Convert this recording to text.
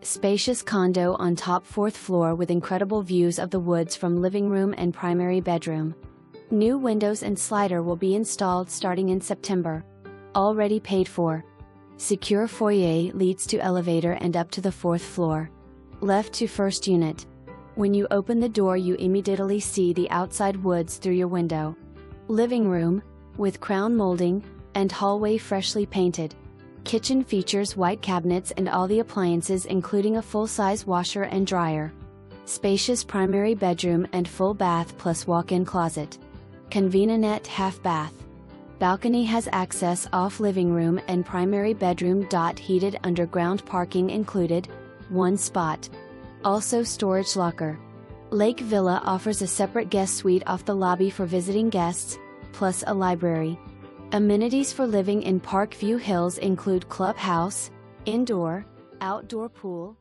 Spacious condo on top 4th floor with incredible views of the woods from living room and primary bedroom. New windows and slider will be installed starting in September. Already paid for. Secure foyer leads to elevator and up to the 4th floor. Left to first unit. When you open the door you immediately see the outside woods through your window. Living room, with crown molding, and hallway freshly painted. Kitchen features white cabinets and all the appliances including a full-size washer and dryer. Spacious primary bedroom and full bath plus walk-in closet. Conveninet half bath. Balcony has access off living room and primary bedroom. Heated underground parking included, 1 spot. Also storage locker. Lake Villa offers a separate guest suite off the lobby for visiting guests, plus a library. Amenities for living in Parkview Hills include clubhouse, indoor, outdoor pool,